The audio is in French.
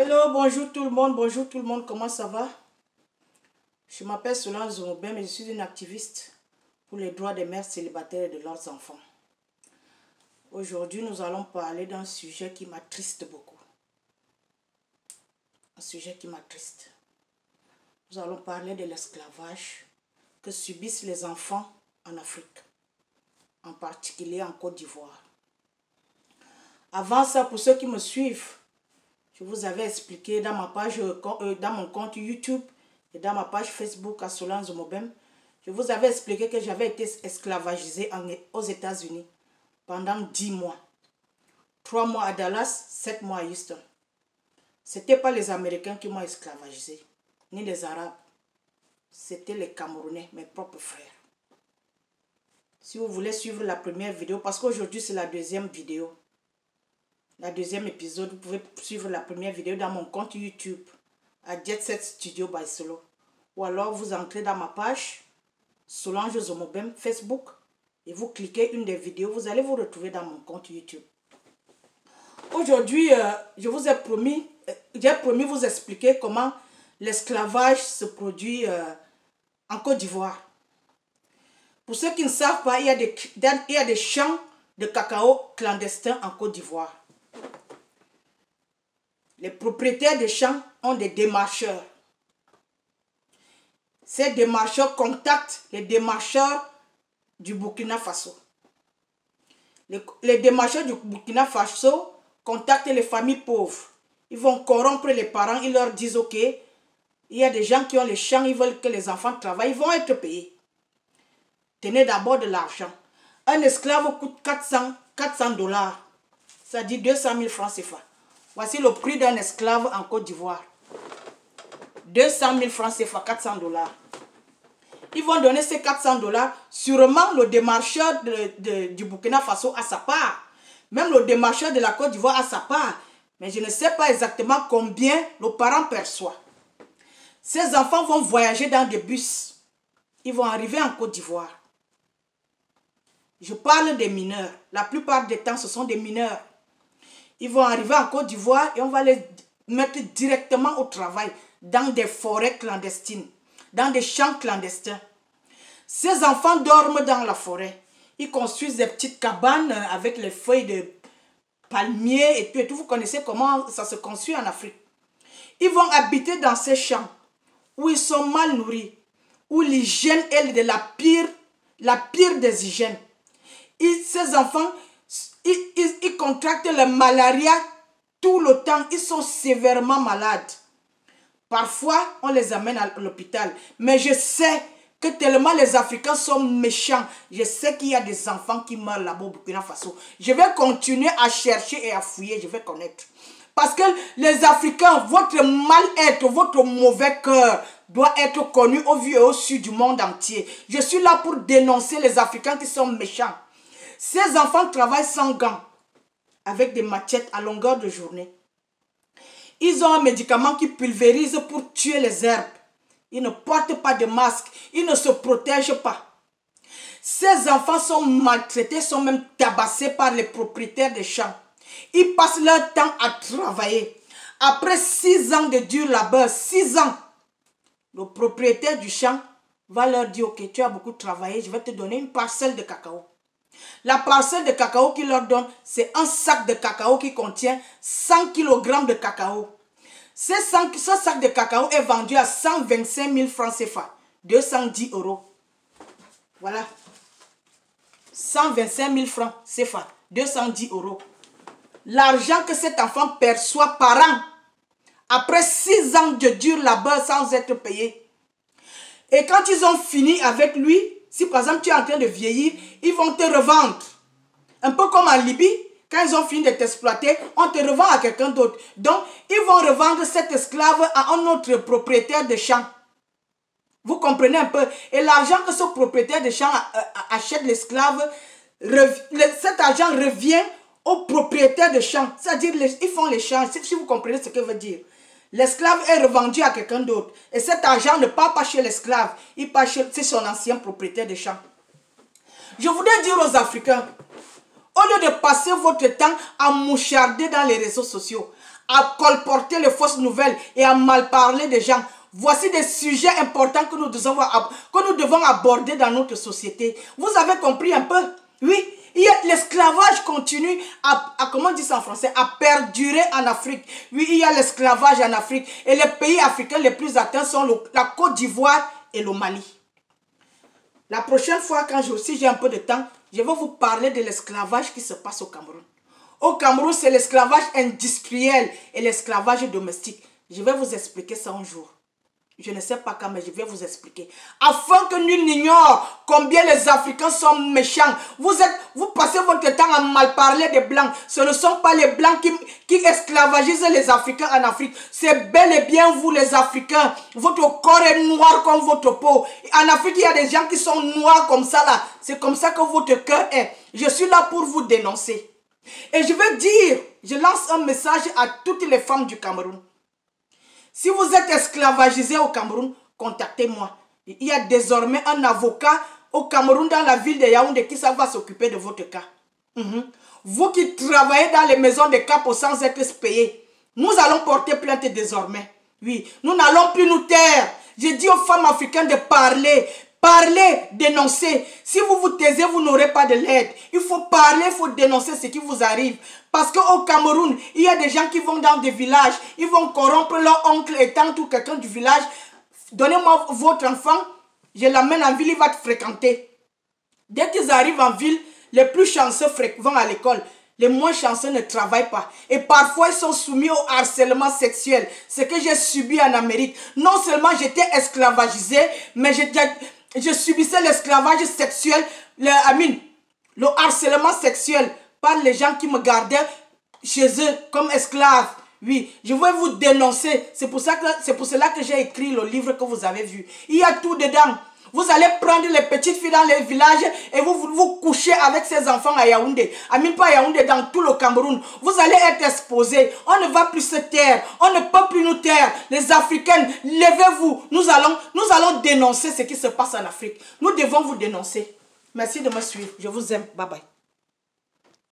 Hello, bonjour tout le monde, comment ça va? Je m'appelle Solange Zomobem et je suis une activiste pour les droits des mères célibataires et de leurs enfants. Aujourd'hui, nous allons parler d'un sujet qui m'attriste beaucoup. Un sujet qui m'attriste. Nous allons parler de l'esclavage que subissent les enfants en Afrique, en particulier en Côte d'Ivoire. Avant ça, pour ceux qui me suivent, je vous avais expliqué dans ma page, dans mon compte YouTube et dans ma page Facebook à Solange Zomobem, je vous avais expliqué que j'avais été esclavagisée aux États-Unis pendant 10 mois. 3 mois à Dallas, 7 mois à Houston. Ce n'était pas les Américains qui m'ont esclavagisé, ni les Arabes. C'était les Camerounais, mes propres frères. Si vous voulez suivre la première vidéo, parce qu'aujourd'hui c'est la deuxième vidéo, la deuxième épisode, vous pouvez suivre la première vidéo dans mon compte YouTube à Jet Set Studio by Solo. Ou alors vous entrez dans ma page Solange Zomobem Facebook et vous cliquez une des vidéos, vous allez vous retrouver dans mon compte YouTube. Aujourd'hui, je vous ai promis, j'ai promis vous expliquer comment l'esclavage se produit en Côte d'Ivoire. Pour ceux qui ne savent pas, il y a des champs de cacao clandestins en Côte d'Ivoire. Les propriétaires des champs ont des démarcheurs. Ces démarcheurs contactent les démarcheurs du Burkina Faso. Les démarcheurs du Burkina Faso contactent les familles pauvres. Ils vont corrompre les parents. Ils leur disent, ok, il y a des gens qui ont les champs, ils veulent que les enfants travaillent. Ils vont être payés. Tenez d'abord de l'argent. Un esclave coûte 400 $. Ça dit 200 000 francs CFA. Voici le prix d'un esclave en Côte d'Ivoire. 200 000 francs CFA, 400 $. Ils vont donner ces 400 $. Sûrement, le démarcheur du Burkina Faso a sa part. Même le démarcheur de la Côte d'Ivoire a sa part. Mais je ne sais pas exactement combien le parent perçoit. Ces enfants vont voyager dans des bus. Ils vont arriver en Côte d'Ivoire. Je parle des mineurs. La plupart des temps, ce sont des mineurs. Ils vont arriver en Côte d'Ivoire et on va les mettre directement au travail dans des forêts clandestines, dans des champs clandestins. Ces enfants dorment dans la forêt. Ils construisent des petites cabanes avec les feuilles de palmier et tout, et tout. Vous connaissez comment ça se construit en Afrique. Ils vont habiter dans ces champs où ils sont mal nourris, où l'hygiène est de la pire des hygiènes. Ces enfants, ils contractent la malaria tout le temps. Ils sont sévèrement malades. Parfois, on les amène à l'hôpital. Mais je sais que tellement les Africains sont méchants. Je sais qu'il y a des enfants qui meurent là-bas au Burkina Faso. Je vais continuer à chercher et à fouiller. Je vais connaître. Parce que les Africains, votre mal-être, votre mauvais cœur doit être connu au vu et au su du monde entier. Je suis là pour dénoncer les Africains qui sont méchants. Ces enfants travaillent sans gants, avec des machettes à longueur de journée. Ils ont un médicament qui pulvérise pour tuer les herbes. Ils ne portent pas de masque, ils ne se protègent pas. Ces enfants sont maltraités, sont même tabassés par les propriétaires des champs. Ils passent leur temps à travailler. Après 6 ans de dur labeur, 6 ans, le propriétaire du champ va leur dire, ok, tu as beaucoup travaillé, je vais te donner une parcelle de cacao. La parcelle de cacao qu'il leur donne, c'est un sac de cacao qui contient 100 kg de cacao. Ce sac de cacao est vendu à 125 000 francs CFA, 210 €. Voilà. 125 000 francs CFA, 210 €. L'argent que cet enfant perçoit par an, après 6 ans de dur labeur sans être payé. Et quand ils ont fini avec lui, si par exemple tu es en train de vieillir, ils vont te revendre. Un peu comme en Libye, quand ils ont fini de t'exploiter, on te revend à quelqu'un d'autre. Donc, ils vont revendre cet esclave à un autre propriétaire de champ. Vous comprenez un peu? Et l'argent que ce propriétaire de champ achète l'esclave, cet argent revient au propriétaire de champ. C'est-à-dire, ils font l'échange, si vous comprenez ce que veut dire. L'esclave est revendu à quelqu'un d'autre. Et cet argent ne part pas chez l'esclave. Il part chez son ancien propriétaire de champ. Je voudrais dire aux Africains, Au lieu de passer votre temps à moucharder dans les réseaux sociaux, à colporter les fausses nouvelles et à mal parler des gens, voici des sujets importants que nous devons aborder dans notre société. Vous avez compris un peu? Oui, l'esclavage continue comment on dit ça en français, à perdurer en Afrique. Oui, il y a l'esclavage en Afrique. Et les pays africains les plus atteints sont la Côte d'Ivoire et le Mali. La prochaine fois, quand j'ai un peu de temps, je vais vous parler de l'esclavage qui se passe au Cameroun. Au Cameroun, c'est l'esclavage industriel et l'esclavage domestique. Je vais vous expliquer ça un jour. Je ne sais pas quand, mais je vais vous expliquer. Afin que nul n'ignore combien les Africains sont méchants. Vous passez votre temps à mal parler des Blancs. Ce ne sont pas les Blancs qui esclavagisent les Africains en Afrique. C'est bel et bien vous les Africains. Votre corps est noir comme votre peau. En Afrique, il y a des gens qui sont noirs comme ça là. C'est comme ça que votre cœur est. Je suis là pour vous dénoncer. Et je veux dire, je lance un message à toutes les femmes du Cameroun. Si vous êtes esclavagisé au Cameroun, contactez-moi. Il y a désormais un avocat au Cameroun dans la ville de Yaoundé qui va s'occuper de votre cas. Vous qui travaillez dans les maisons de capos sans être payés, nous allons porter plainte désormais. Oui, nous n'allons plus nous taire. J'ai dit aux femmes africaines de parler. Parlez, dénoncez. Si vous vous taisez, vous n'aurez pas de l'aide. Il faut parler, il faut dénoncer ce qui vous arrive. Parce qu'au Cameroun, il y a des gens qui vont dans des villages. Ils vont corrompre leur oncle et tante ou quelqu'un du village. Donnez-moi votre enfant, je l'amène en ville, il va te fréquenter. Dès qu'ils arrivent en ville, les plus chanceux vont à l'école. Les moins chanceux ne travaillent pas. Et parfois, ils sont soumis au harcèlement sexuel. Ce que j'ai subi en Amérique. Non seulement j'étais esclavagisé, mais je subissais l'esclavage sexuel, le harcèlement sexuel par les gens qui me gardaient chez eux comme esclaves. Oui, je vais vous dénoncer. C'est pour cela que j'ai écrit le livre que vous avez vu. Il y a tout dedans. Vous allez prendre les petites filles dans les villages et vous couchez avec ces enfants à Yaoundé. Pas à Yaoundé, dans tout le Cameroun. Vous allez être exposés. On ne va plus se taire. On ne peut plus nous taire. Les Africaines, levez-vous. Nous allons dénoncer ce qui se passe en Afrique. Nous devons vous dénoncer. Merci de me suivre. Je vous aime. Bye bye.